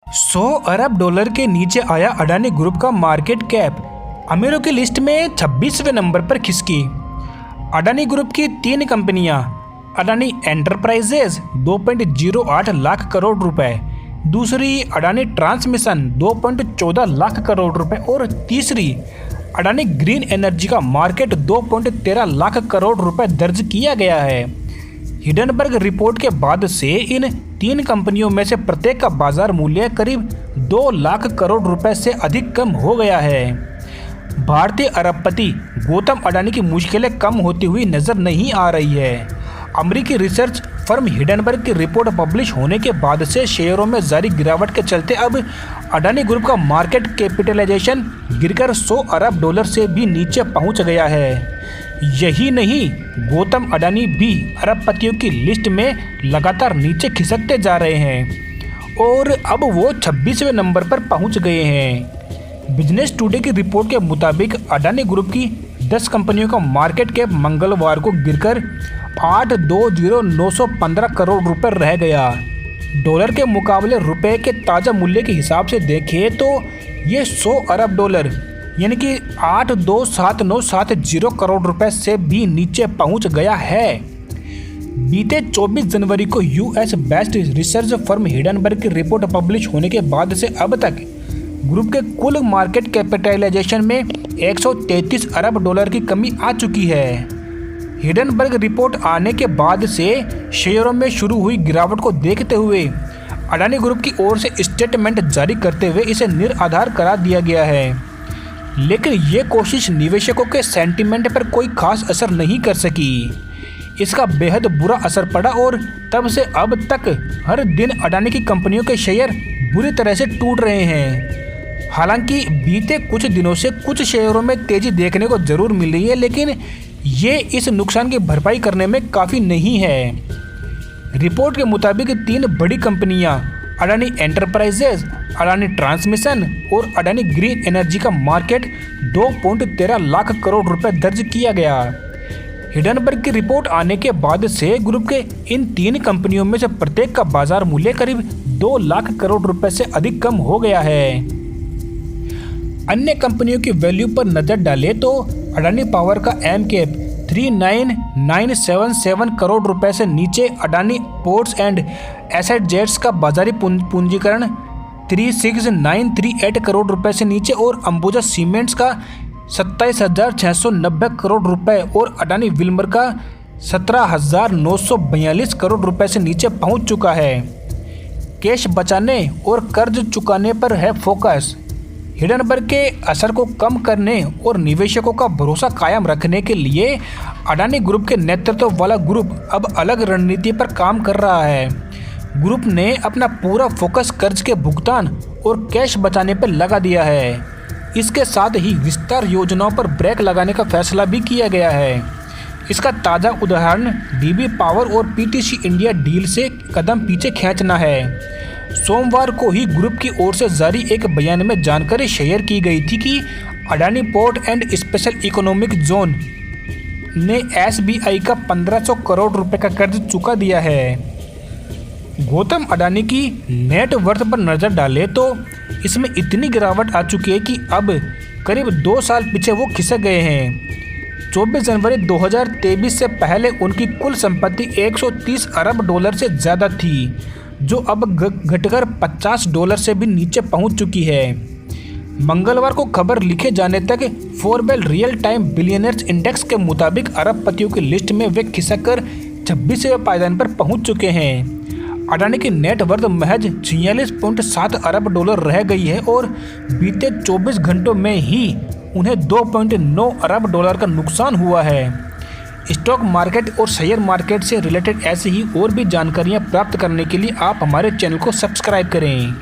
100 अरब dollar के नीचे आया अडानी ग्रुप का मार्केट कैप। अमीरों की लिस्ट में 26वें नंबर पर खिसकी। अडानी ग्रुप की 3 कंपनियां, अडानी एंटरप्राइजेज 2.08 लाख करोड़ रुपए, दूसरी अडानी ट्रांसमिशन 2.14 लाख करोड़ रुपए और तीसरी अडानी ग्रीन एनर्जी का मार्केट 2.13 लाख करोड़ रुपए दर्ज किया गया है। हिडनबर्ग रिपोर्ट के बाद से इन 3 कंपनियों में से प्रत्येक का बाजार मूल्य करीब 2 लाख करोड़ रुपए से अधिक कम हो गया है। भारतीय अरबपति गौतम अडानी की मुश्किलें कम होती हुई नजर नहीं आ रही है। अमेरिकी रिसर्च फर्म हिडनबर्ग की रिपोर्ट पब्लिश होने के बाद से शेयरों में जारी गिरावट के चलते अब अडानी ग्रुप का मार्केट कैपिटलाइजेशन गिरकर 100 अरब डॉलर से भी नीचे पहुंच गया है। यही नहीं, गौतम अडानी भी अरबपतियों की लिस्ट में लगातार नीचे खिसकते जा रहे हैं और अब वो 26वें नंबर पर पहुंच गए हैं। बिजनेस टुडे की रिपोर्ट के मुताबिक अडानी ग्रुप की 10 कंपनियों का मार्केट कैप मंगलवार को गिरकर 8,20,915 करोड़ रुपए रह गया। डॉलर के मुकाबले रुपए के ताज़ा मूल्य के हिसाब से देखें तो ये 100 अरब डॉलर यानी कि 8,27,970 करोड़ रुपए से भी नीचे पहुंच गया है। बीते 24 जनवरी को US based research firm Hindenburg की रिपोर्ट पब्लिश होने के बाद से अब तक ग्रुप के कुल मार्केट कैपिटलाइजेशन में 133 अरब डॉलर की कमी आ चुकी है। हिडनबर्ग रिपोर्ट आने के बाद से शेयरों में शुरू हुई गिरावट को देखते हुए अडानी ग्रुप की ओर से स्टेटमेंट जारी करते हुए इसे निराधार करार दिया गया है। लेकिन ये कोशिश निवेशकों के सेंटीमेंट पर कोई खास असर नहीं कर सकी। इसका बेहद बुरा असर पड़ा और तब से अब तक हर दिन अडानी की कंपनियों के शेयर बुरी तरह से टूट रहे हैं। हालांकि बीते कुछ दिनों से कुछ शेयरों में तेजी देखने को जरूर मिल रही है, लेकिन ये इस नुकसान की भरपाई करने में काफ़ी नहीं है। रिपोर्ट के मुताबिक 3 बड़ी कंपनियां अडानी एंटरप्राइजेज, अडानी ट्रांसमिशन और अडानी ग्रीन एनर्जी का मार्केट 2.13 लाख करोड़ रुपए दर्ज किया गया। हिडनबर्ग की रिपोर्ट आने के बाद से ग्रुप के इन 3 कंपनियों में से प्रत्येक का बाजार मूल्य करीब 2 लाख करोड़ रुपए से अधिक कम हो गया है। अन्य कंपनियों की वैल्यू पर नजर डालें तो अडानी पावर का एम कैप 39,977 करोड़ रुपए से नीचे, Adani ports and asset jets का बाजारी पूंजीकरण 36,938 करोड़ रुपए से नीचे और अंबुजा सीमेंट्स का 27,690 करोड़ रुपए और अडानी विल्मर का 17,942 करोड़ रुपए से नीचे पहुंच चुका है। कैश बचाने और कर्ज चुकाने पर है फोकस। हिडनबर्ग के असर को कम करने और निवेशकों का भरोसा कायम रखने के लिए अडानी ग्रुप के नेतृत्व वाला ग्रुप अब अलग रणनीति पर काम कर रहा है। ग्रुप ने अपना पूरा फोकस कर्ज के भुगतान और कैश बचाने पर लगा दिया है। इसके साथ ही विस्तार योजनाओं पर ब्रेक लगाने का फैसला भी किया गया है। इसका ताज़ा उदाहरण डीबी पावर और पीटीसी इंडिया डील से कदम पीछे खींचना है। सोमवार को ही ग्रुप की ओर से जारी एक बयान में जानकारी शेयर की गई थी कि Adani port and special economic zone ने एसबीआई का 1500 करोड़ रुपए का कर्ज चुका दिया है। गौतम अडानी की नेट वर्थ पर नजर डालें तो इसमें इतनी गिरावट आ चुकी है कि अब करीब 2 साल पीछे वो खिसक गए हैं। 24 जनवरी 2023 से पहले उनकी कुल संपत्ति 130 अरब डॉलर से ज़्यादा थी, जो अब घटकर 50 डॉलर से भी नीचे पहुंच चुकी है। मंगलवार को खबर लिखे जाने तक Forbes real time billionaires index के मुताबिक अरबपतियों की लिस्ट में वे खिसककर 26वें पायदान पर पहुंच चुके हैं। अडानी की नेट वर्थ महज 46.7 अरब डॉलर रह गई है और बीते 24 घंटों में ही उन्हें 2.9 अरब डॉलर का नुकसान हुआ है। स्टॉक मार्केट और शेयर मार्केट से रिलेटेड ऐसी ही और भी जानकारियां प्राप्त करने के लिए आप हमारे चैनल को सब्सक्राइब करें।